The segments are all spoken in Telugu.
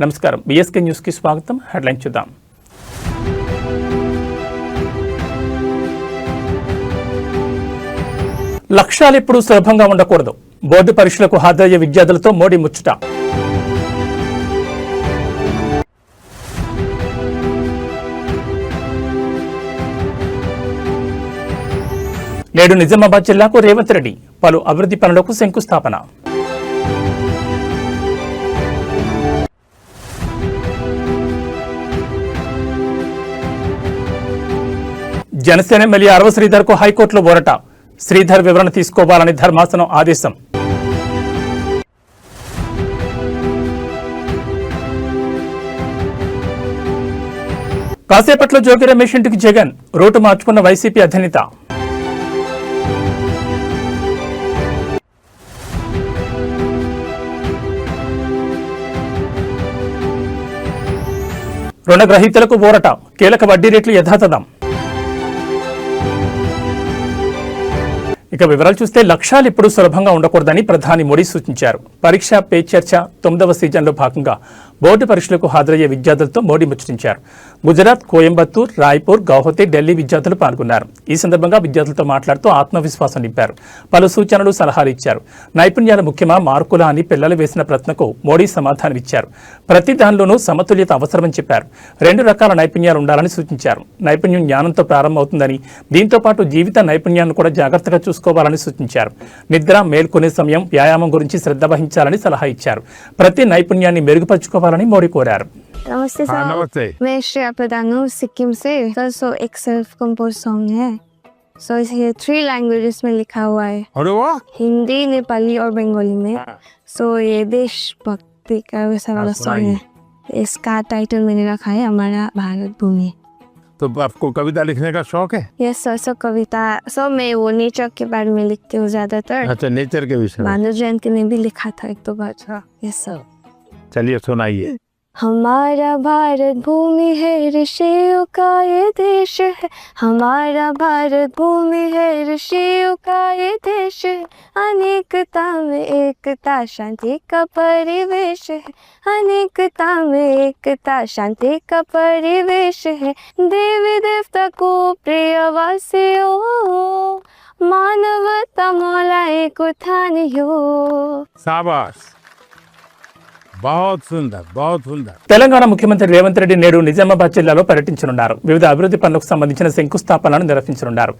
నమస్కారం, బిఎస్కే న్యూస్ కి స్వాగతం. హెడ్లైన్ చూద్దాం. లక్ష్యాలు ఎప్పుడూ సులభంగా ఉండకూడదు. బోర్డు పరీక్షలకు హాజరయ్యే విద్యార్థులతో మోడీ ముచ్చట. నేడు నిజామాబాద్ జిల్లాకు రేవంత్ రెడ్డి పలు అభివృద్ధి పనులకు శంకుస్థాపన. జనసేన ఎమ్మెల్యే అరవ శ్రీధర్కు హైకోర్టులో ఊరట. శ్రీధర్ వివరణ తీసుకోవాలని ధర్మాసనం ఆదేశం. కాసేపట్లో జోగి రమేష్ ఇంటికి జగన్ రూటు మార్చుకున్న వైసీపీ అధినేత. రుణగ్రహీతలకు ఊరట. కీలక వడ్డీ రేట్లు యథాతథం. ఇక వివరాలు చూస్తే లక్ష్యాలు ఎప్పుడూ సులభంగా ఉండకూడదని ప్రధాని మోడీ సూచించారు. పరీక్ష పే చర్చ 9వ సీజన్లో భాగంగా బోర్డు పరీక్షలకు హాజరయ్యే విద్యార్థులతో మోడీ ముచ్చటించారు. గుజరాత్, కోయంబత్తూర్, రాయ్పూర్, గౌహతి, ఢిల్లీ విద్యార్థులు పాల్గొన్నారు. ఈ సందర్భంగా విద్యార్థులతో మాట్లాడుతూ ఆత్మవిశ్వాసం నింపారు. పలు సూచనలు, సలహాలు ఇచ్చారు. నైపుణ్యాల ముఖ్యమా, మార్కులా అని పిల్లలు వేసిన ప్రశ్నకు మోడీ సమాధానమిచ్చారు. ప్రతి దానిలోనూ సమతుల్యత అవసరమని చెప్పారు. 2 రకాల నైపుణ్యాలు ఉండాలని సూచించారు. నైపుణ్యం జ్ఞానంతో ప్రారంభమవుతుందని, దీంతో పాటు జీవిత నైపుణ్యాలను కూడా జాగ్రత్తగా చూసుకోవాలని సూచించారు. నిద్ర, మేల్కొనే సమయం, వ్యాయామం గురించి శ్రద్ధ వహించాలని సలహా ఇచ్చారు. ప్రతి నైపుణ్యాన్ని మెరుగుపరుచుకోవాలని మోడీ కోరారు. नमस्ते सर। नमस्ते। मैं श्रेया प्रधान हूँ सिक्किम से सर। सो एक सेल्फ कंपोज सॉन्ग है। सो ये 3 लैंग्वेजेस में लिखा हुआ है, अरे वाह, हिंदी, नेपाली और बंगाली में। सो ये देशभक्ति का वैसा वाला सॉन्ग है। इसका टाइटल मैंने रखा है हमारा भारत भूमि। तो आपको कविता लिखने का शौक है? Yes sir. सो कविता मैं वो नेचर के बारे में लिखती हूँ ज्यादातर। अच्छा, नेचर के विषय में। भानु जयंती ने भी लिखा था 1-2 बार। Yes sir. चलिए सुनाइए। हमारा भारत भूमि है, ऋषियों का ये देश है। हमारा भारत भूमि है, ऋषियों का ये देश है। अनेकता में एकता, शांति का परिवेश है। अनेकता में एकता, शांति का परिवेश है। देवी देवता को प्रिय वासियों, मानवता मौला एक उठानियो। शाबाश, बहुत सुंदर, बहुत सुंदर। తెలంగాణ ముఖ్యమంత్రి రేవంత్ రెడ్డి నేడు నిజామాబాద్ జిల్లాలో పర్యటించనున్నారు. వివిధ అభివృద్ధి పనులకు సంబంధించిన శంకుస్థాపనలను నిర్వహించనున్నారు.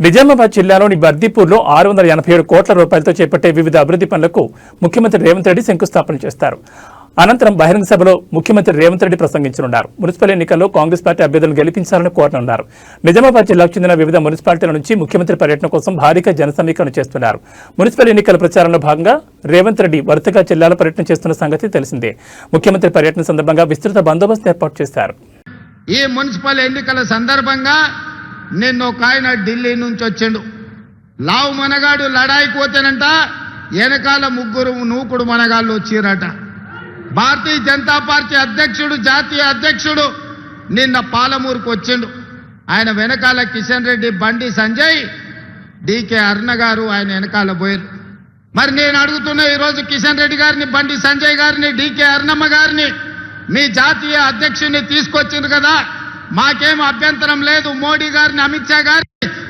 నిజామాబాద్ జిల్లాలోని బర్దీపూర్లో 687 కోట్ల రూపాయలతో చేపట్టే వివిధ అభివృద్ధి పనులకు ముఖ్యమంత్రి రేవంత్ రెడ్డి శంకుస్థాపన చేస్తారు. అనంతరం బహిరంగ సభలో ముఖ్యమంత్రి రేవంత్ రెడ్డి ప్రసంగించనున్నారు. మున్సిపల్ ఎన్నికల్లో కాంగ్రెస్ పార్టీ అభ్యర్థులను గెలిపించాలని కోరనున్నారు. నిజామాబాద్ జిల్లాకు చెందిన వివిధ మున్సిపాలిటీల నుంచి ముఖ్యమంత్రి పర్యటన కోసం భారీగా జన సమీకరణ చేస్తున్నారు. మున్సిపల్ ఎన్నికల ప్రచారంలో భాగంగా రేవంత్ రెడ్డి వరుసగా జిల్లాలో పర్యటన చేస్తున్న సంగతి తెలిసిందే. ముఖ్యమంత్రి పర్యటన సందర్భంగా విస్తృత బందోబస్తు ఏర్పాటు చేశారు. ఈ మున్సిపల్ ఎన్నికల సందర్భంగా నిన్న ఒక ఆయన ఢిల్లీ నుంచి వచ్చిండు. లావు మనగాడు లడాయికి పోతేనంట వెనకాల 3 నూకుడు మనగాళ్ళు వచ్చిరట. భారతీయ జనతా పార్టీ అధ్యక్షుడు, జాతీయ అధ్యక్షుడు నిన్న పాలమూరుకు వచ్చిండు. ఆయన వెనకాల కిషన్ రెడ్డి, బండి సంజయ్, డికే అరుణ గారు ఆయన వెనకాల పోయారు. మరి నేను అడుగుతున్నా, ఈరోజు కిషన్ రెడ్డి గారిని, బండి సంజయ్ గారిని, డికే అరుణమ్మ గారిని మీ జాతీయ అధ్యక్షుడిని తీసుకొచ్చిండ్రు కదా, మాకేం అభ్యంతరం లేదు. మోడీ గారిని, అమిత్ షా గారిని,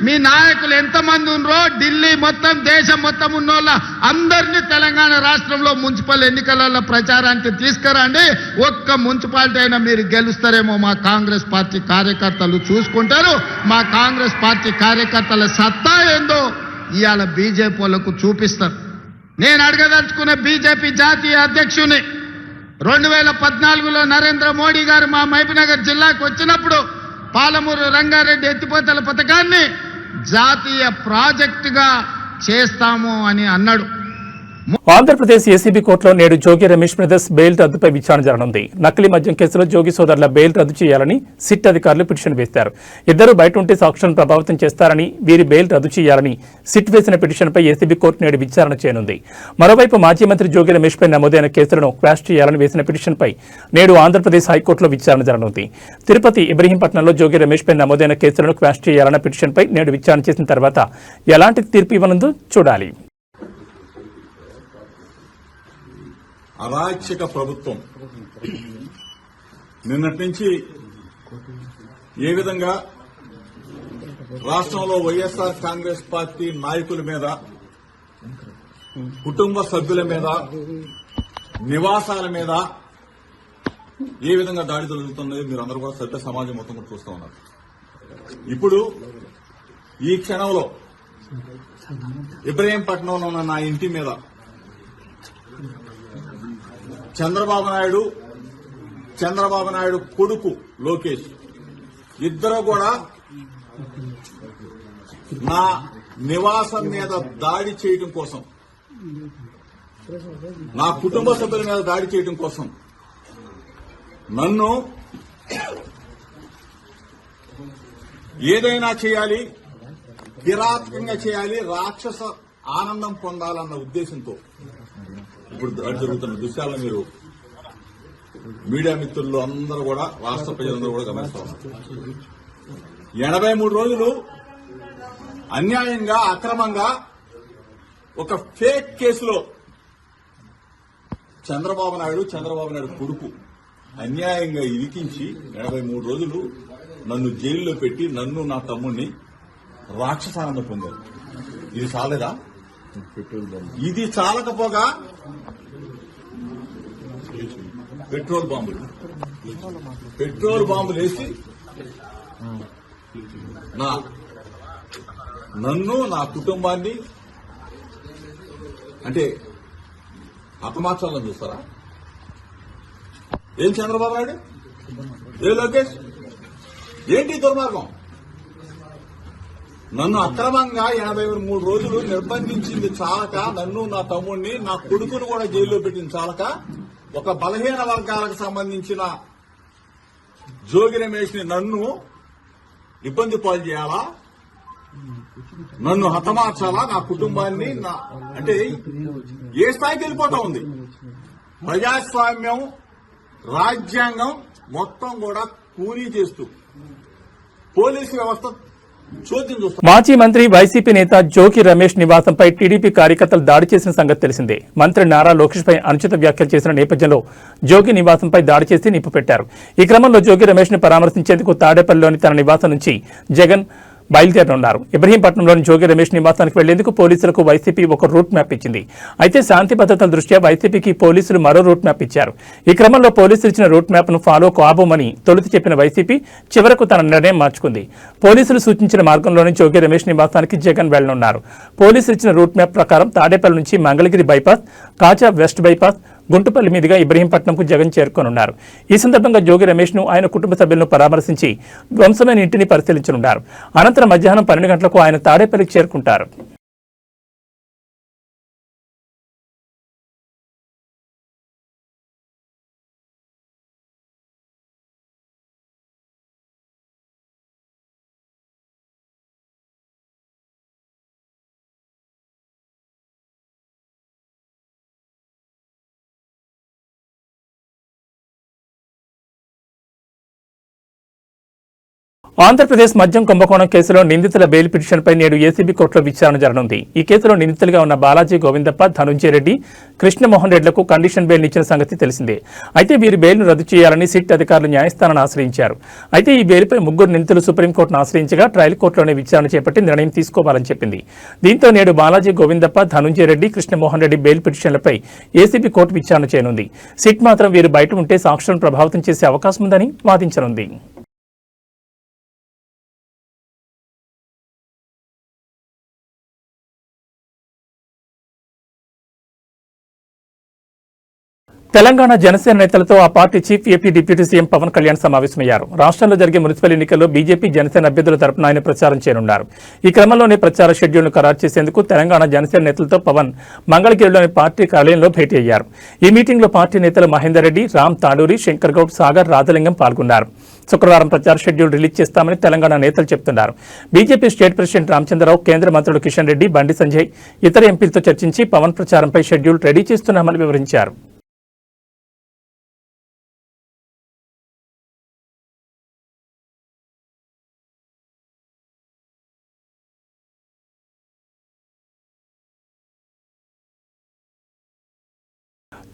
మీ నాయకులు ఎంతమంది ఉన్నారో ఢిల్లీ మొత్తం, దేశం మొత్తం ఉన్నోళ్ళ అందరినీ తెలంగాణ రాష్ట్రంలో మున్సిపల్ ఎన్నికలలో ప్రచారానికి తీసుకురండి. ఒక్క మున్సిపాలిటీ అయినా మీరు గెలుస్తారేమో మా కాంగ్రెస్ పార్టీ కార్యకర్తలు చూసుకుంటారు. మా కాంగ్రెస్ పార్టీ కార్యకర్తల సత్తా ఏందో ఇవాళ బీజేపీ వాళ్ళకు చూపిస్తారు. నేను అడగదలుచుకున్న బీజేపీ జాతీయ అధ్యక్షుని 2014లో నరేంద్ర మోడీ గారు మా మహబూబ్నగర్ జిల్లాకు వచ్చినప్పుడు పాలమూరు రంగారెడ్డి ఎత్తిపోతల పథకాన్ని జాతీయ ప్రాజెక్టుగా చేస్తాము అని అన్నాడు. ఆంధ్రప్రదేశ్ ఏసీబీ కోర్టులో నేడు జోగి రమేష్ బ్రదర్స్ బెయిల్ రద్దుపై విచారణ జరగనుంది. నకిలీ మద్యం కేసులో జోగి సోదరుల బెయిల్ రద్దు చేయాలని సిట్ అధికారులు పిటిషన్ వేశారు. ఇద్దరు బయట ఉంటే సాక్షులను ప్రభావితం చేస్తారని, వీరి బెయిల్ రద్దు చేయాలని సిట్ వేసిన పిటిషన్పై ఏసీబీ కోర్టు నేడు విచారణ చేయనుంది. మరోవైపు మాజీ మంత్రి జోగి రమేష్ పై నమోదైన కేసులను క్వాష్ చేయాలని వేసిన పిటిషన్పై నేడు ఆంధ్రప్రదేశ్ హైకోర్టులో విచారణ జరగనుంది. తిరుపతి, ఇబ్రహీంపట్నంలో జోగి రమేష్ పై నమోదైన కేసులను క్వాష్ చేయాలన్న పిటిషన్పై నేడు విచారణ చేసిన తర్వాత ఎలాంటి తీర్పు ఇవ్వనుందో చూడాలి. అరాచక ప్రభుత్వం నిన్నటి నుంచి ఏ విధంగా రాష్ట్రంలో వైఎస్ఆర్ కాంగ్రెస్ పార్టీ నాయకుల మీద, కుటుంబ సభ్యుల మీద, నివాసాల మీద ఏ విధంగా దాడి జరుగుతుందో మీరు అందరూ కూడా సభ్య సమాజం మొత్తం కూడా చూస్తూ ఉన్నారు. ఇప్పుడు ఈ క్షణంలో ఇబ్రహీంపట్నంలో ఉన్న నా ఇంటి మీద చంద్రబాబు నాయుడు కొడుకు లోకేష్ ఇద్దరు కూడా నా నివాసం మీద దాడి చేయడం కోసం, నా కుటుంబ సభ్యుల మీద దాడి చేయడం కోసం నన్ను ఏదైనా చేయాలి, కిరాతకంగా చేయాలి, రాక్షస ఆనందం పొందాలన్న ఉద్దేశంతో ఇప్పుడు దాడి జరుగుతున్న దృశ్యాలను మీరు మీడియా మిత్రులు అందరూ కూడా, రాష్ట్ర ప్రజలందరూ కూడా గమనిస్తా ఉన్నారు. 83 రోజులు అన్యాయంగా, అక్రమంగా ఒక ఫేక్ కేసులో చంద్రబాబు నాయుడు కొడుకు అన్యాయంగా ఇరికించి 83 రోజులు నన్ను జైల్లో పెట్టి నన్ను నా తమ్ముడిని రాక్షసానందం పొందారు. ఇది చాలేదా? ఇది చాలకపోగా పెట్రోల్ బాంబులు వేసి నన్ను నా కుటుంబాన్ని అంటే హతమార్చాలని చూస్తారా? ఏం చంద్రబాబు నాయుడు, ఏ లోకేష్, ఏంటి దుర్మార్గం? నన్ను అక్రమంగా 83 రోజులు నిర్బంధించింది చాలక, నన్ను నా తమ్ముడిని నా కొడుకును కూడా జైల్లో పెట్టింది చాలక, ఒక బలహీన వర్గాలకు సంబంధించిన జోగి రమేష్ ని నన్ను ఇబ్బంది పాలు చేయాలా, నన్ను హతమార్చాలా, నా కుటుంబాన్ని అంటే ఏ స్థాయికి వెళ్ళిపోతా ఉంది? ప్రజాస్వామ్యం, రాజ్యాంగం మొత్తం కూడా కూలీ చేస్తూ పోలీసు వ్యవస్థ చోద్యం చూస్తుంది. మాజీ మంత్రి వైసీపీ నేత జోగి రమేష్ నివాసంపై టీడీపీ కార్యకర్తలు దాడి చేసిన సంగతి తెలిసిందే. మంత్రి నారా లోకేష్ పై అనుచిత వ్యాఖ్యలు చేసిన నేపథ్యంలో జోగి నివాసంపై దాడి చేసి నిప్పు పెట్టారు. ఈ క్రమంలో జోగి రమేష్ ని పరామర్శించేందుకు తాడేపల్లిలోని తన నివాసం నుంచి జగన్ బయలుదేరనున్నారు. ఇబ్రహీంపట్నంలోని జోగి రమేష్ నివాసానికి వెళ్లేందుకు పోలీసులకు వైసీపీ ఒక రూట్ మ్యాప్ ఇచ్చింది. అయితే శాంతి భద్రతల దృష్ట్యా వైసీపీకి పోలీసులు మరో రూట్ మ్యాప్ ఇచ్చారు. ఈ క్రమంలో పోలీసులు ఇచ్చిన రూట్ మ్యాప్ ను ఫాలో కాబోమని తొలుత చెప్పిన వైసీపీ చివరకు తన నిర్ణయం మార్చుకుంది. పోలీసులు సూచించిన మార్గంలోని జోగి రమేష్ నివాసానికి జగన్ వెళ్లనున్నారు. పోలీసులు ఇచ్చిన రూట్ మ్యాప్ ప్రకారం తాడేపల్లి నుంచి మంగళగిరి బైపాస్, కాజా వెస్ట్ బైపాస్, గుంటుపల్లి మీదుగా ఇబ్రహీంపట్నంకు జగన్ చేరుకోనున్నారు. ఈ సందర్భంగా జోగి రమేష్ ను ఆయన కుటుంబ సభ్యులను పరామర్శించి ధ్వంసమైన ఇంటిని పరిశీలించనున్నారు. అనంతరం మధ్యాహ్నం 12 గంటలకు ఆయన తాడేపల్లికి చేరుకుంటారు. ఆంధ్రప్రదేశ్ మద్యం కుంభకోణం కేసులో నిందితుల బెయిల్ పిటిషన్పై నేడు ఏసీబీ కోర్టులో విచారణ జరగనుంది. ఈ కేసులో నిందితులుగా ఉన్న బాలాజీ గోవిందప్ప, ధనుంజయ రెడ్డి, కృష్ణమోహన్ రెడ్డిలకు కండిషన్ బెయిల్ ఇచ్చిన సంగతి తెలిసిందే. అయితే వీరి బెయిల్ను రద్దు చేయాలని సిట్ అధికారులు న్యాయస్థానాన్ని ఆశ్రయించారు. అయితే ఈ బెయిల్పై ముగ్గురు నిందితులు సుప్రీంకోర్టును ఆశ్రయించగా ట్రయల్ కోర్టులోనే విచారణ చేపట్టి నిర్ణయం తీసుకోవాలని చెప్పింది. దీంతో నేడు బాలాజీ గోవిందప్ప, ధనుంజయ రెడ్డి, కృష్ణమోహన్ రెడ్డి బెయిల్ పిటిషన్లపై ఏసీబీ కోర్టు విచారణ చేయనుంది. సిట్ మాత్రం వీరు బయట ఉంటే సాక్షులను ప్రభావితం చేసే అవకాశం ఉందని వాదించనుంది. తెలంగాణ జనసేన నేతలతో ఆ party chief AP deputy CM Pawan Kalyan సమావేశమయ్యారు. రాష్ట్రంలో జరిగే మున్సిపల్ ఎన్నికల్లో బీజేపీ జనసేన అభ్యర్థుల తరపున ఆయన ప్రచారం చేయనున్నారు. ఈ క్రమంలోనే ప్రచార షెడ్యూల్ను ఖరారు చేసేందుకు తెలంగాణ జనసేన నేతలతో పవన్ మంగళగిరిలోని పార్టీ కార్యాలయంలో భేటీ అయ్యారు. ఈ మీటింగ్లో పార్టీ నేతలు మహేందర్ రెడ్డి, రామ్ తాడూరి, శంకర్ గౌడ్, సాగర్, రాజలింగం పాల్గొన్నారు. శుక్రవారం ప్రచార షెడ్యూల్ రిలీజ్ చేస్తామని తెలంగాణ నేతలు చెబుతున్నారు. బీజేపీ స్టేట్ ప్రెసిడెంట్ రామచంద్రరావు, కేంద్ర మంత్రులు కిషన్ రెడ్డి, బండి సంజయ్ ఇతర ఎంపీలతో చర్చించి పవన్ ప్రచారంపై షెడ్యూల్ రెడీ చేస్తున్నామని వివరించారు.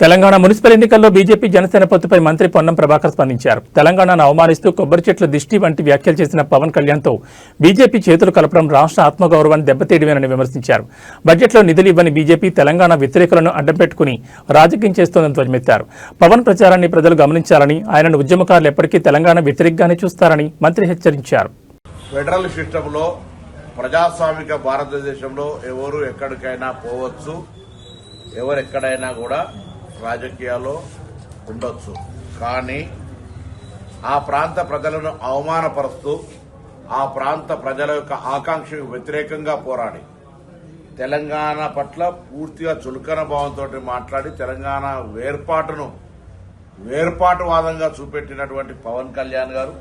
తెలంగాణ మున్సిపల్ ఎన్నికల్లో బీజేపీ జనసేన పొత్తుపై మంత్రి పొన్నం ప్రభాకర్ స్పందించారు. తెలంగాణను అవమానిస్తూ కొబ్బరి చెట్ల దిష్టి వంటి వ్యాఖ్యలు చేసిన పవన్ కళ్యాణ్తో బీజేపీ చేతులు కలపడం రాష్ట్ర ఆత్మగౌరవాన్ని దెబ్బతీయడమేనని విమర్శించారు. బడ్జెట్లో నిధులు ఇవ్వని బీజేపీ తెలంగాణ వ్యతిరేకులను అడ్డం పెట్టుకుని రాజకీయం చేస్తోందని ధ్వజమెత్తారు. పవన్ ప్రచారాన్ని ప్రజలు గమనించాలని, ఆయనను ఉద్యమకారులు ఎప్పటికీ తెలంగాణ వ్యతిరేకంగానే చూస్తారని మంత్రి హెచ్చరించారు. ఫెడరల్ సిస్టంలో ప్రజాస్వామిక భారతదేశంలో ఎవరు ఎక్కడికైనా పోవచ్చు, ఎవరు ఎక్కడైనా కూడా రాజకీయాల్లో ఉండొచ్చు. కానీ ఆ ప్రాంత ప్రజలను అవమానపరుస్తూ ఆ ప్రాంత ప్రజల యొక్క ఆకాంక్షకు వ్యతిరేకంగా పోరాడి తెలంగాణ పట్ల పూర్తిగా చులకన భావంతో మాట్లాడి తెలంగాణ వేర్పాటువాదంగా చూపెట్టినటువంటి పవన్ కళ్యాణ్ గారు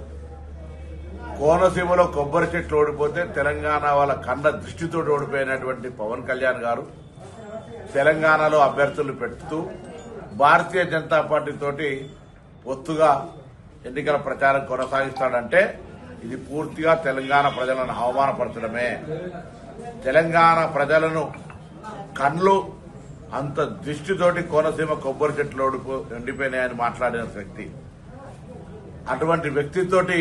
కోనసీమలో కొబ్బరి చెట్లు ఓడిపోతే తెలంగాణ వాళ్ళ కన్న దృష్టితో ఓడిపోయినటువంటి పవన్ కళ్యాణ్ గారు తెలంగాణలో అభ్యర్థులు పెడుతూ భారతీయ జనతా పార్టీ తోటి ఒత్తుగా ఎన్నికల ప్రచారం కొనసాగిస్తాడంటే ఇది పూర్తిగా తెలంగాణ ప్రజలను అవమానపరచడమే. తెలంగాణ ప్రజలను కళ్ళు అంత దృష్టితోటి కోనసీమ కొబ్బరి చెట్లు ఎండిపోయినాయని మాట్లాడిన వ్యక్తి, అటువంటి వ్యక్తితోటి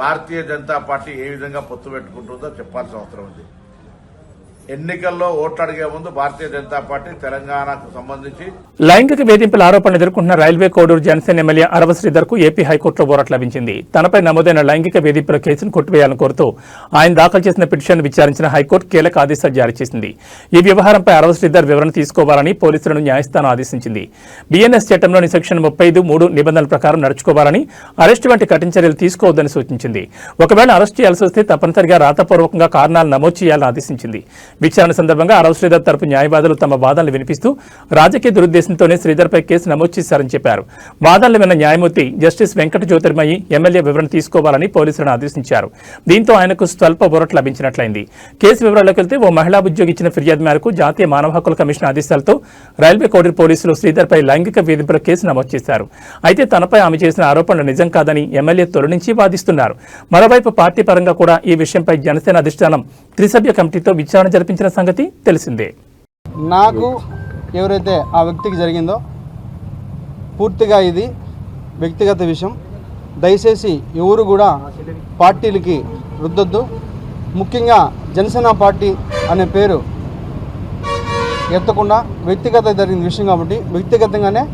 భారతీయ జనతా పార్టీ ఏ విధంగా పొత్తు పెట్టుకుంటుందో చెప్పాల్సిన అవసరం ఉంది. ఎన్నికల్లో ఓట్లు అడిగే ముందు భారతీయ జనతా పార్టీ తెలంగాణకు సంబంధించి లైంగిక వేధింపుల ఆరోపణలు ఎదుర్కొంటున్న రైల్వే కోడూరు జనసేన ఎమ్మెల్యే అరవ శ్రీధర్ కు ఏపీ హైకోర్టులో ఊరట లభించింది. తనపై నమోదైన లైంగిక వేధింపుల కేసును కొట్టివేయాలని కోరుతూ ఆయన దాఖలు చేసిన పిటిషన్ను విచారించిన హైకోర్టు కీలక ఆదేశాలు జారీ చేసింది. ఈ వ్యవహారంపై అరవ శ్రీధర్ వివరణ తీసుకోవాలని పోలీసులను న్యాయస్థానం ఆదేశించింది. బీఎన్ఎస్ చట్టంలోని సెక్షన్ 35(3) నిబంధనల ప్రకారం నడుచుకోవాలని, అరెస్టు వంటి కఠిన చర్యలు తీసుకోవద్దని సూచించింది. ఒకవేళ అరెస్టు చేయాల్సి వస్తే తప్పనిసరిగా రాతపూర్వకంగా కారణాలు నమోదు చేయాలని ఆదేశించింది. విచారణ సందర్భంగా అరవ శ్రీధర్ తరపు న్యాయవాదులు తమ వాదనలు వినిపిస్తూ రాజకీయ దురుద్దేశంతోనే శ్రీధర్పై కేసు నమోదు చేశారని చెప్పారు. వాదనలు విన్న న్యాయమూర్తి జస్టిస్ వెంకట జ్యోతిర్మయి ఎమ్మెల్యే వివరణ తీసుకోవాలని పోలీసులను ఆదేశించారు. దీంతో ఆయనకు స్వల్ప ఊరట లభించినట్లయింది. కేసు వివరాల్లోకి వెళ్తే ఓ మహిళా ఉద్యోగి ఇచ్చిన ఫిర్యాదు మేరకు జాతీయ మానవ హక్కుల కమిషన్ ఆదేశాలతో రైల్వే కోడూరు పోలీసులు శ్రీధర్పై లైంగిక వేధింపుల కేసు నమోదు చేశారు. అయితే తనపై ఆమె చేసిన ఆరోపణలు నిజం కాదని ఎమ్మెల్యే తొలి నుంచి వాదిస్తున్నారు. మరోవైపు పార్టీ పరంగా కూడా ఈ విషయంపై జనసేన అధిష్టానం త్రిసభ్య కమిటీతో విచారణ జరిపించిన సంగతి తెలిసిందే. నాకు ఎవరైతే ఆ వ్యక్తికి జరిగిందో పూర్తిగా ఇది వ్యక్తిగత విషయం. దయచేసి ఎవరు కూడా పార్టీలకి రుద్దొద్దు. ముఖ్యంగా జనసేన పార్టీ అనే పేరు ఎత్తకుండా వ్యక్తిగత జరిగిన విషయం కాబట్టి వ్యక్తిగతంగానే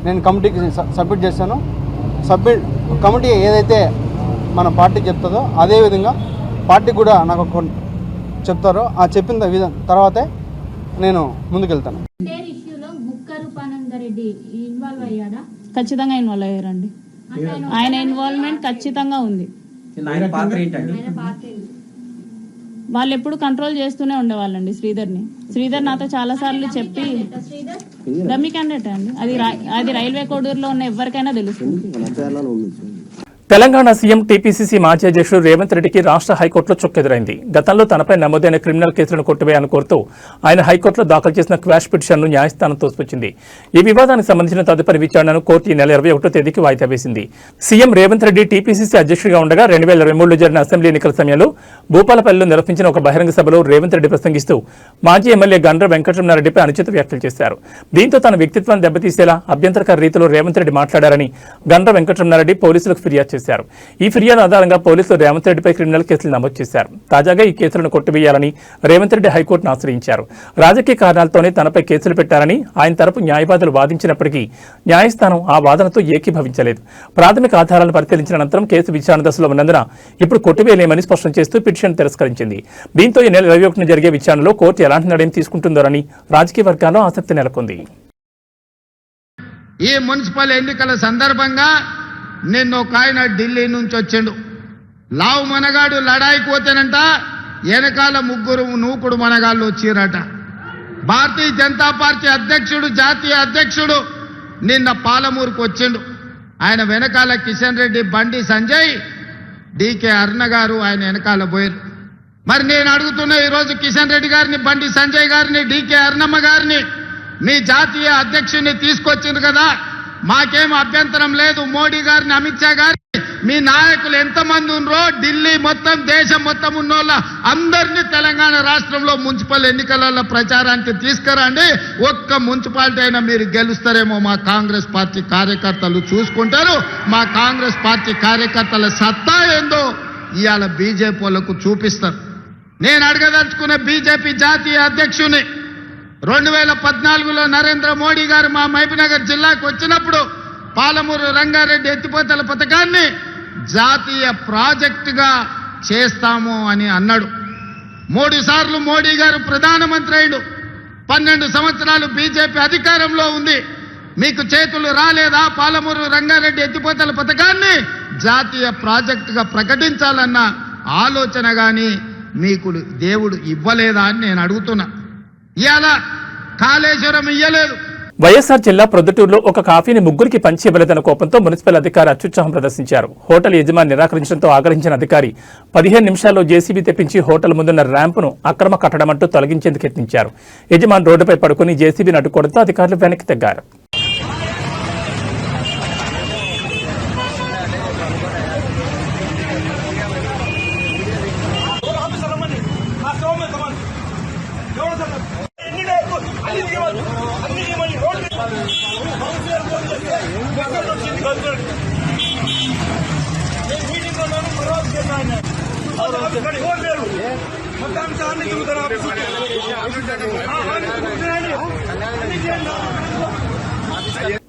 నేను కమిటీకి సబ్మిట్ చేశాను. కమిటీ ఏదైతే మన పార్టీ చెప్తుందో అదేవిధంగా పార్టీ కూడా నాకు చెప్తారో ఆ చెప్పిన తర్వాతే నేను ముందుకెళ్తాను. ఖచ్చితంగా ఇన్వాల్వ్ అయ్యారండి. ఆయన ఇన్వాల్వ్మెంట్ ఖచ్చితంగా ఉంది. వాళ్ళు ఎప్పుడు కంట్రోల్ చేస్తూనే ఉండేవాళ్ళండి శ్రీధర్ నాతో చాలా సార్లు చెప్పి డమ్మీ క్యాండిడేట్ అండి. అది రైల్వే కోడూరులో ఉన్న ఎవరికైనా తెలుస్తుంది. తెలంగాణ సీఎం టీపీసీసీ మాజీ అధ్యక్షుడు రేవంత్ రెడ్డికి రాష్ట్ర హైకోర్టులో చుక్కెదురైంది. గతంలో తనపై నమోదైన క్రిమినల్ కేసులను కొట్టివేయాలని కోరుతూ ఆయన హైకోర్టులో దాఖలు చేసిన క్వాష్ పిటిషన్ను న్యాయస్థానం తోసిపుచ్చింది. ఈ వివాదానికి సంబంధించిన తదుపరి విచారణను కోర్టు ఈ నెల 21వ తేదీకి వాయిదా వేసింది. సీఎం రేవంత్ రెడ్డి టీపీసీసీ అధ్యక్షుడిగా ఉండగా 2023లో జరిగిన అసెంబ్లీ ఎన్నికల సమయంలో భూపాలపల్లిలో నిర్వహించిన ఒక బహిరంగ సభలో రేవంత్ రెడ్డి ప్రసంగిస్తూ మాజీ ఎమ్మెల్యే గండ్ర వెంకటరమణారెడ్డిపై అనుచిత వ్యాఖ్యలు చేశారు. దీంతో తన వ్యక్తిత్వాన్ని దెబ్బతీసేలా అభ్యంతరకర రీతిలో రేవంత్ రెడ్డి మాట్లాడారని గండ్ర వెంకటరమణారెడ్డి పోలీసులకు ఫిర్యాదు చేశారు. ఈ ఫిర్యాదు ఆధారంగా పోలీసులు రేవంత్ రెడ్డిపై క్రిమినల్ కేసులు నమోదు చేశారు. తాజాగా ఈ కేసులను కొట్టివేయాలని రేవంత్ రెడ్డి హైకోర్టును ఆశ్రయించారు. రాజకీయ కారణాలతోనే తనపై కేసులు పెట్టారని ఆయన తరపు న్యాయవాదులు వాదించినప్పటికీ న్యాయస్థానం ఆ వాదనతో ఏకీభవించలేదు. ప్రాథమిక ఆధారాలను పరిశీలించిన అనంతరం కేసు విచారణ దశలో ఉన్నందున ఇప్పుడు కొట్టివేయలేమని స్పష్టం చేస్తూ పిటిషన్ తిరస్కరించింది. దీంతో ఈ నెల 21న జరిగే విచారణలో కోర్టు ఎలాంటి నిర్ణయం తీసుకుంటుందోనని రాజకీయ వర్గాల్లో ఆసక్తి నెలకొంది. ఈ మున్సిపల్ ఎన్నికల సందర్భంగా నిన్న ఒక ఆయన ఢిల్లీ నుంచి వచ్చిండు. లావు మనగాడు లడాయికి పోతేనంట వెనకాల ముగ్గురు నూకుడు మనగాళ్ళు వచ్చిరట. భారతీయ జనతా పార్టీ అధ్యక్షుడు, జాతీయ అధ్యక్షుడు నిన్న పాలమూరుకు వచ్చిండు. ఆయన వెనకాల కిషన్ రెడ్డి, బండి సంజయ్, డీకే అరుణ గారు ఆయన వెనకాల పోయారు. మరి నేను అడుగుతున్నా ఈరోజు కిషన్ రెడ్డి గారిని, బండి సంజయ్ గారిని, డీకే అరుణమ్మ గారిని మీ జాతీయ అధ్యక్షుడిని తీసుకొచ్చింది కదా, మాకేం అభ్యంతరం లేదు. మోడీ గారిని, అమిత్ షా గారిని మీ నాయకులు ఎంతమంది ఉన్నారో ఢిల్లీ మొత్తం దేశం మొత్తం ఉన్నోళ్ళ అందరినీ తెలంగాణ రాష్ట్రంలో మున్సిపల్ ఎన్నికలలో ప్రచారానికి తీసుకురండి. ఒక్క మున్సిపాలిటీ అయినా మీరు గెలుస్తారేమో మా కాంగ్రెస్ పార్టీ కార్యకర్తలు చూసుకుంటారు. మా కాంగ్రెస్ పార్టీ కార్యకర్తల సత్తా ఏందో ఇవాళ బీజేపీ వాళ్ళకు చూపిస్తారు. నేను అడగదలుచుకున్న బీజేపీ జాతీయ అధ్యక్షుని 2014లో నరేంద్ర మోడీ గారు మా మహబూబ్నగర్ జిల్లాకు వచ్చినప్పుడు పాలమూరు రంగారెడ్డి ఎత్తిపోతల పథకాన్ని జాతీయ ప్రాజెక్టుగా చేస్తాము అని అన్నాడు. 3 సార్లు మోడీ గారు ప్రధానమంత్రి అయ్యాడు. 12 సంవత్సరాలు బీజేపీ అధికారంలో ఉంది. మీకు చేతులు రాలేదా పాలమూరు రంగారెడ్డి ఎత్తిపోతల పథకాన్ని జాతీయ ప్రాజెక్టుగా ప్రకటించాలన్న ఆలోచన కానీ మీకు దేవుడు ఇవ్వలేదా అని నేను అడుగుతున్నా. ఇవాళ కాళేశ్వరం ఇయ్యలేదు. వైఎస్ఆర్ జిల్లా ప్రొద్దుటూరులో ఒక కాఫీని ముగ్గురికి పంచి ఇవ్వలేదన్న కోపంతో మున్సిపల్ అధికారి అత్యుత్సాహం ప్రదర్శించారు. హోటల్ యజమాని నిరాకరించడంతో ఆగ్రహించిన అధికారి 15 నిమిషాల్లో జేసీబీ తెప్పించి హోటల్ ముందున్న ర్యాంపును అక్రమ కట్టడమంటూ తొలగించేందుకు యత్నించారు. యజమాని రోడ్డుపై పడుకుని జేసీబీని అడ్డుకోవడంతో అధికారులు వెనక్కి తగ్గారు.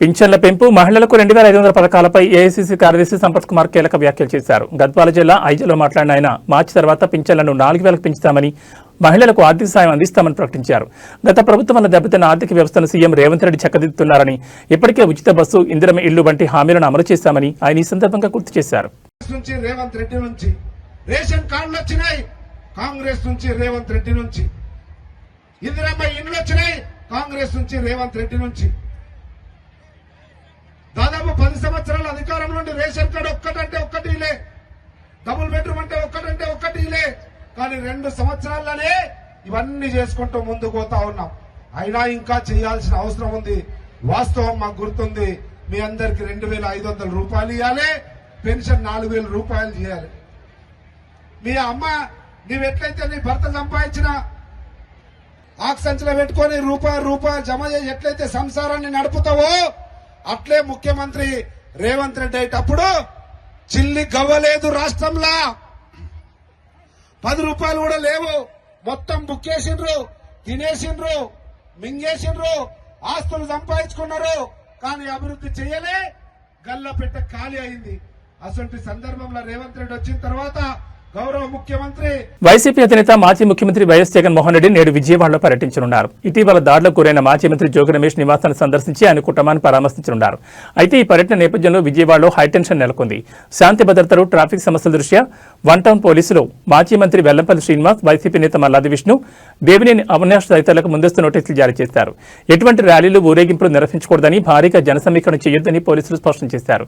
పింఛన్ల పెంపు, మహిళలకు 2500 పథకాలపై ఏఐసీసీ కార్యదర్శి సంపత్ కుమార్ కీలక వ్యాఖ్యలు చేశారు. గద్వాల జిల్లా ఐజలో మాట్లాడిన ఆయన మార్చి తర్వాత పింఛన్లను 4000కు పెంచుతామని, మహిళలకు ఆర్థిక సాయం అందిస్తామని ప్రకటించారు. గత ప్రభుత్వం వల్ల దెబ్బతిన్న ఆర్థిక వ్యవస్థను సీఎం రేవంత్ రెడ్డి చక్కదిద్దుతున్నారని, ఇప్పటికే ఉచిత బస్సు, ఇందిరమ్మ ఇల్లు వంటి హామీలను అమలు చేశామని ఆయన ఈ సందర్భంగా గుర్తు చేశారు. రేవంత్ రెడ్డి నుంచి రేషన్ కార్డులు వచ్చినాయి, కాంగ్రెస్ నుంచి రేవంత్ రెడ్డి నుంచి. ఇందిరమ్మ ఇండ్లు వచ్చినాయి, కాంగ్రెస్ నుంచి రేవంత్ రెడ్డి నుంచి. దాదాపు 10 సంవత్సరాల అధికారం నుండి రేషన్ కార్డు ఒక్కటంటే ఒక్కటి ఇలే, డబుల్ బెడ్రూమ్ అంటే ఒక్కటంటే ఒక్కటి ఇలే. కానీ 2 సంవత్సరాలనే ఇవన్నీ చేసుకుంటూ ముందుకు పోతా ఉన్నాం. అయినా ఇంకా చేయాల్సిన అవసరం ఉంది. వాస్తవం మాకు గుర్తుంది, మీ అందరికి 2500 రూపాయలు ఇవ్వాలి, పెన్షన్ 4000 రూపాయలు చేయాలి. మీ అమ్మ నీవెట్లయితే నీ భర్త సంపాదించిన ఆక్సంచులో పెట్టుకొని రూపాయలు జమ చేసి ఎట్లయితే సంసారాన్ని నడుపుతావో అట్లే ముఖ్యమంత్రి రేవంత్ రెడ్డి అయ్యేటప్పుడు చిల్లి గవ్వలేదు రాష్ట్రంలో. 10 రూపాయలు కూడా లేవు. మొత్తం బుక్కేసిండ్రు, తినేసిండ్రు, మింగేసిండ్రు, ఆస్తులు సంపాదించుకున్నారు. కానీ అభివృద్ధి చేయలే, గల్లపెట్ట ఖాళీ అయింది. అసలు సందర్భంలో రేవంత్ రెడ్డి వచ్చిన తర్వాత గౌరవ ముఖ్యమంత్రి వైసీపీ అధినేత మాజీ ముఖ్యమంత్రి వైఎస్ జగన్మోహన్ రెడ్డి నేడు విజయవాడలో పర్యటించనున్నారు. ఇటీవల దాడులకు గురైన మాజీ మంత్రి జోగి రమేష్ నివాసాన్ని సందర్శించి ఆయన కుటుంబాన్ని పరామర్శించనున్నారు. అయితే ఈ పర్యటన నేపథ్యంలో విజయవాడలో హైటెన్షన్ నెలకొంది. శాంతి భద్రతలు, ట్రాఫిక్ సమస్యల దృష్ట్యా 1 టౌన్ పోలీసులు మాజీ మంత్రి వెల్లంపల్లి శ్రీనివాస్, వైసీపీ నేత మల్లాది విష్ణు, దేవినేని అవినాష్ తదితరులకు ముందస్తు నోటీసులు జారీ చేశారు. ఎటువంటి ర్యాలీలు, ఊరేగింపులు నిర్వహించకూడదని, భారీగా జనసమీకరణ చేయొద్దని పోలీసులు స్పష్టం చేశారు.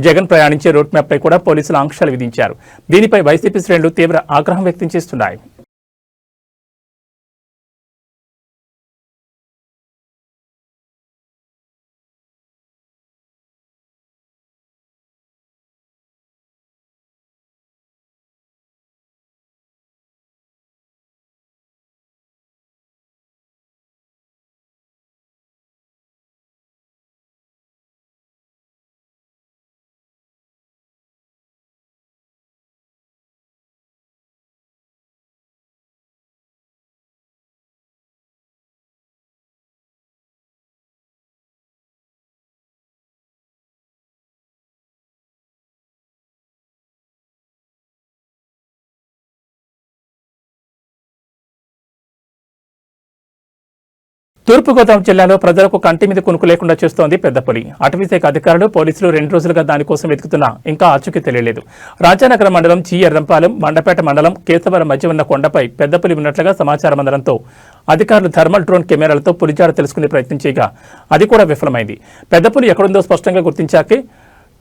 జగన్ ప్రయాణించే రూట్ మ్యాప్ పై కూడా పోలీసులు ఆంక్షలు విధించారు. దీనిపై వైసీపీ శ్రేణులు తీవ్ర ఆగ్రహం వ్యక్తం చేస్తున్నాయి. తూర్పుగోదావరి జిల్లాలో ప్రజలకు కంటి మీద కునుకు లేకుండా చేస్తోంది పెద్దపులి. అటవీశాఖ అధికారులు, పోలీసులు 2 రోజులుగా దానికోసం వెతుకుతున్నా ఇంకా ఆచూకీ తెలియలేదు. రాజానగరం మండలం చీ ఎర్రంపాలెం, మండపేట మండలం కేశవరం మధ్య ఉన్న కొండపై పెద్దపులి ఉన్నట్లుగా సమాచారం అందడంతో అధికారులు థర్మల్ డ్రోన్ కెమెరాలతో పులిజాడ తెలుసుకునే ప్రయత్నం చేయగా అది కూడా విఫలమైంది. పెద్దపులి ఎక్కడుందో స్పష్టంగా గుర్తించాకే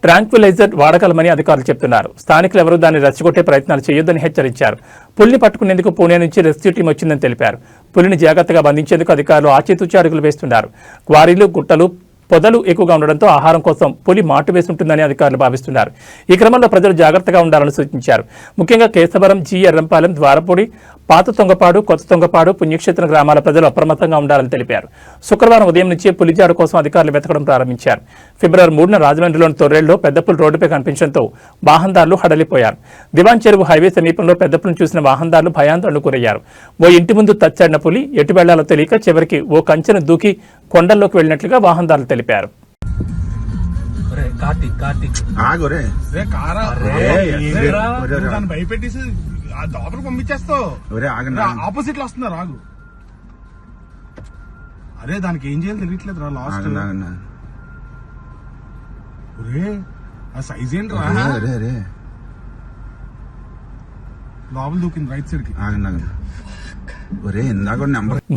ట్రాంక్విలైజర్ వాడగలమని అధికారులు చెబుతున్నారు. స్థానికులు ఎవరూ దాన్ని రెచ్చగొట్టే ప్రయత్నాలు చేయొద్దని హెచ్చరించారు. పులిని పట్టుకునేందుకు పూణే నుంచి రెస్క్యూ టీం వచ్చిందని తెలిపారు. పులిని జాగ్రత్తగా బంధించేందుకు అధికారులు ఆచితూచి అడుగులు వేస్తున్నారు. క్వారీలు, గుట్టలు, పొదలు ఎక్కువగా ఉండడంతో ఆహారం కోసం పులి మాటు వేసి ఉంటుందని అధికారులు భావిస్తున్నారు. ఈ క్రమంలో ప్రజలు జాగ్రత్తగా ఉండాలని సూచించారు. ముఖ్యంగా కేశవరం, జి ఎర్రంపాలెం, ద్వారపూడి, పాత తొంగపాడు, కొత్త తొంగపాడు, పుణ్యక్షేత్ర గ్రామాల ప్రజలు అప్రమత్తంగా ఉండాలని తెలిపారు. శుక్రవారం ఉదయం నుంచి పులిజాడు కోసం అధికారులు వెతకడం ప్రారంభించారు. ఫిబ్రవరి 3న రాజమండ్రిలోని తొర్రేల్లో పెద్దపులు రోడ్డుపై కనిపించడంతో వాహనదారులు హడలిపోయారు. దివాన్ చెరువు హైవే సమీపంలో పెద్దపులను చూసిన వాహనదారులు భయాందోళనకు గురయ్యారు. ఓ ఇంటి ముందు తచ్చాడిన పులి ఎటు వెళ్లాలో తెలియక చివరికి ఓ కంచెను దూకి కొండల్లోకి వెళ్లినట్లుగా వాహనదారులు తెలిపారు. భయపెట్టేసి లోపలికి పంపించేస్తావు. ఆపోజిట్ లో వస్తున్నారు, ఆగు. అరే దానికి ఏం చేయాలి తెలియట్లేదు రా. లాస్ట్ ఆ సైజ్ ఏంటి రా. లోపల దూకింది రైట్ సైడ్ కి.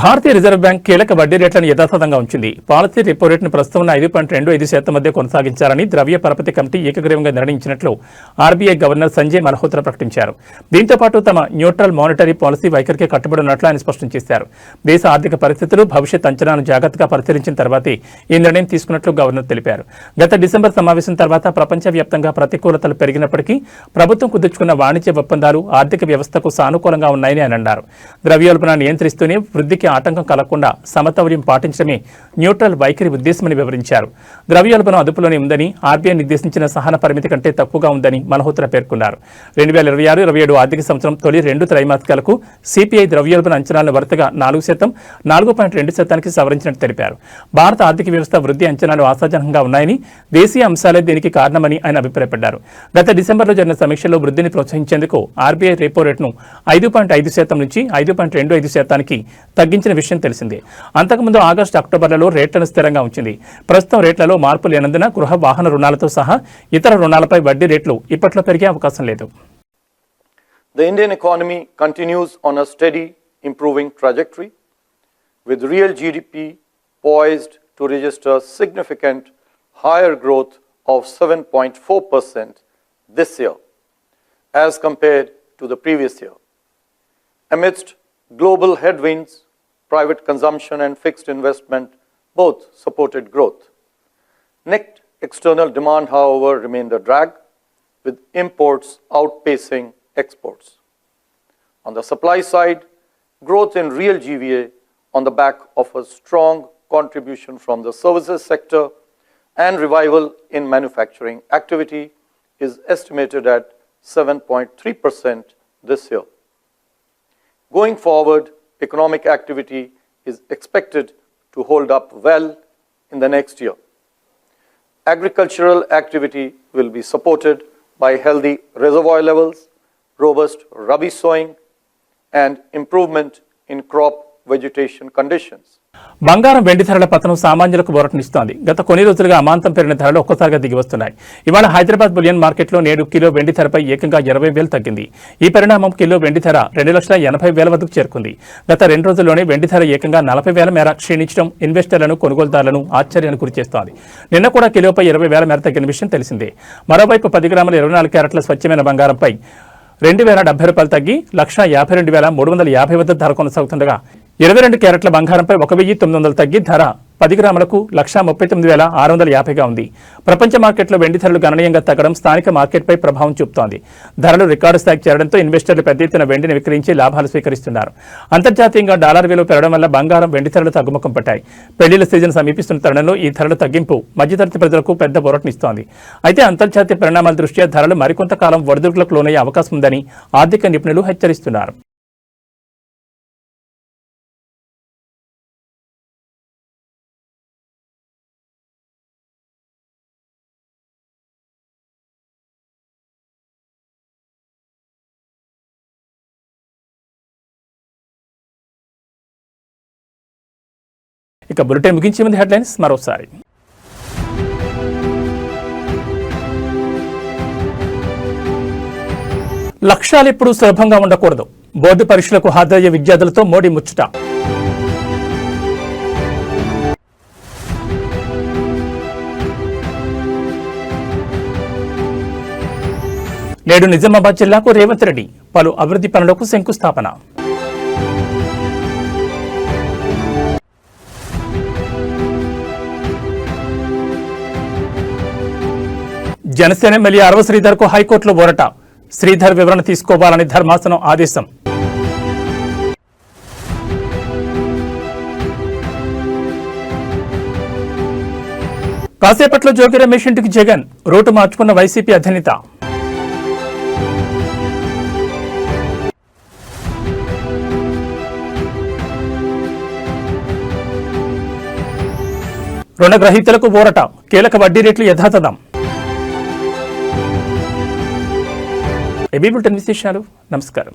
భారతీయ రిజర్వ్ బ్యాంక్ కీలక వడ్డీ రేట్లను యథాతథంగా ఉంచింది. పాలసీ రెపో రేటును ప్రస్తుతం 5.25% మధ్య కొనసాగించాలని ద్రవ్య పరపతి కమిటీ ఏకగ్రీవంగా నిర్ణయించినట్లు ఆర్బీఐ గవర్నర్ సంజయ్ మల్హోత్రా ప్రకటించారు. దీంతో పాటు తమ న్యూట్రల్ మానిటరీ పాలసీ వైఖరికి కట్టుబడి ఉన్నట్లు ఆయన స్పష్టం చేశారు. దేశ ఆర్థిక పరిస్థితులు, భవిష్యత్ అంచనాను జాగ్రత్తగా పరిశీలించిన తర్వాతే ఈ నిర్ణయం తీసుకున్నట్లు గవర్నర్ తెలిపారు. గత డిసెంబర్ సమావేశం తర్వాత ప్రపంచవ్యాప్తంగా ప్రతికూలతలు పెరిగినప్పటికీ ప్రభుత్వం కుదుర్చుకున్న వాణిజ్య ఒప్పందాలు ఆర్థిక వ్యవస్థకు సానుకూలంగా ఉన్నాయని ఆయన అన్నారు. ద్రవ్యోల్బణాన్ని నియంత్రిస్తూనే వృద్ధికి ఆటంకం కలగకుండా సమతౌల్యం పాటించడమే న్యూట్రల్ వైఖరి ఉద్దేశమని వివరించారు. ద్రవ్యోల్బణం అదుపులోనే ఉందని, ఆర్బీఐ నిర్దేశించిన సహన పరిమితి కంటే తక్కువగా ఉందని మల్హోత్రా పేర్కొన్నారు. 2026-27 ఆర్థిక సంవత్సరం తొలి 2 త్రైమాసికాలకు సిపిఐ ద్రవ్యోల్బణ అంచనాలను వరుసగా 4%, 4.2% సవరించినట్టు తెలిపారు. భారత ఆర్థిక వ్యవస్థ వృద్ధి అంచనాలు ఆశాజనకంగా ఉన్నాయని, దేశీయ అంశాలే దీనికి కారణమని ఆయన అభిప్రాయపడ్డారు. గత డిసెంబర్లో జరిగిన సమీక్షలో వృద్ధిని ప్రోత్సహించేందుకు ఆర్బీఐ రెపో రేటును 5.5% నుంచి 5.25% తగ్గించిన విషయం తెలిసిందే. అంతకుముందు ఆగస్టు, అక్టోబర్లలో రేట్లను స్థిరంగా ఉంచింది. ప్రస్తుతం రేట్లలో మార్పు లేనందున గృహ, వాహన రుణాలతో సహా ఇతర రుణాలపై వడ్డీ రేట్లు ఇప్పట్లో పెరిగే అవకాశం లేదు. The Indian economy continues on a steady improving trajectory, with real GDP poised to register significant higher growth of 7.4% this year as compared to the previous year. Amidst global headwinds, private consumption and fixed investment both supported growth. Net external demand, however, remained a drag, with imports outpacing exports. On the supply side, growth in real GVA on the back of a strong contribution from the services sector and revival in manufacturing activity is estimated at 7.3% this year. Going forward, economic activity is expected to hold up well in the next year. Agricultural activity will be supported by healthy reservoir levels, robust rabi sowing, and improvement in crop vegetation conditions. బంగారం, వెండి ధరల పతనం సామాన్యులకు ఊరటనిస్తోంది. గత కొన్ని రోజులుగా అమాంతం పెరిగిన ధరలు ఒక్కసారిగా దిగి వస్తున్నాయి. ఇవాళ హైదరాబాద్ బులియన్ మార్కెట్లో నేడు కిలో వెండి ధరపై ఏకంగా 20,000 తగ్గింది. ఈ పరిణామం కిలో వెండి ధర 2,80,000 వద్దకు చేరుకుంది. గత 2 రోజుల్లోనే వెండి ధర ఏకంగా 40,000 మేర క్షీణించడం ఇన్వెస్టర్లను, కొనుగోలుదారులను ఆశ్చర్యానికి గురిచేస్తోంది. నిన్న కూడా కిలోపై 20,000 మేర తగ్గిన విషయం తెలిసిందే. మరోవైపు 10 గ్రాముల 24 క్యారెట్ల స్వచ్ఛమైన బంగారంపై ₹2,070 తగ్గి 1,52,350 వద్ద ధర కొనసాగుతుండగా 22 క్యారెట్ల బంగారంపై 1,900 తగ్గి ధర 10 గ్రాములకు 1,39,650గా ఉంది. ప్రపంచ మార్కెట్లో వెండి ధరలు గణనీయంగా తగ్గడం స్థానిక మార్కెట్పై ప్రభావం చూపుతోంది. ధరలు రికార్డు స్థాయికి చేరడంతో ఇన్వెస్టర్లు పెద్ద ఎత్తున వెండిని విక్రయించి లాభాలు స్వీకరిస్తున్నారు. అంతర్జాతీయంగా డాలర్ విలువ పెరగడం వల్ల బంగారం, వెండి ధరలు తగ్గుముఖం పట్టాయి. పెళ్లిళ్ల సీజన్ సమీపిస్తున్న తరుణంలో ఈ ధరల తగ్గింపు మధ్యతరగతి ప్రజలకు పెద్ద ఊరటనిస్తోంది. అయితే అంతర్జాతీయ పరిణామాల దృష్ట్యా ధరలు మరికొంత కాలం ఒడిదుడుకులకు లోనయ్యే అవకాశం ఉందని ఆర్థిక నిపుణులు హెచ్చరిస్తున్నారు. ఇక బులెటిన్ ముగించే ముందు హెడ్లైన్స్ మరోసారి. లక్ష్యాలు ఎప్పుడూ సులభంగా ఉండకూడదు. బోర్డు పరీక్షలకు హాజరయ్యే విద్యార్థులతో మోడీ ముచ్చట. నేడు నిజామాబాద్ జిల్లాకు రేవంత్ రెడ్డి పలు అభివృద్ధి పనులకు శంకుస్థాపన. జనసేన ఎమ్మెల్యే అరవ శ్రీధర్కు హైకోర్టులో ఊరట. శ్రీధర్ వివరణ తీసుకోవాలని ధర్మాసనం ఆదేశం. కాసేపట్లో జోగి రమేష్ ఇంటికి జగన్. రూటు మార్చుకున్న వైసీపీ అధినేత. రుణగ్రహీతలకు ఊరట. కీలక వడ్డీ రేట్లు యథాతథం. ఏబీ బులెటిన్ విశేషాలు. నమస్కారం.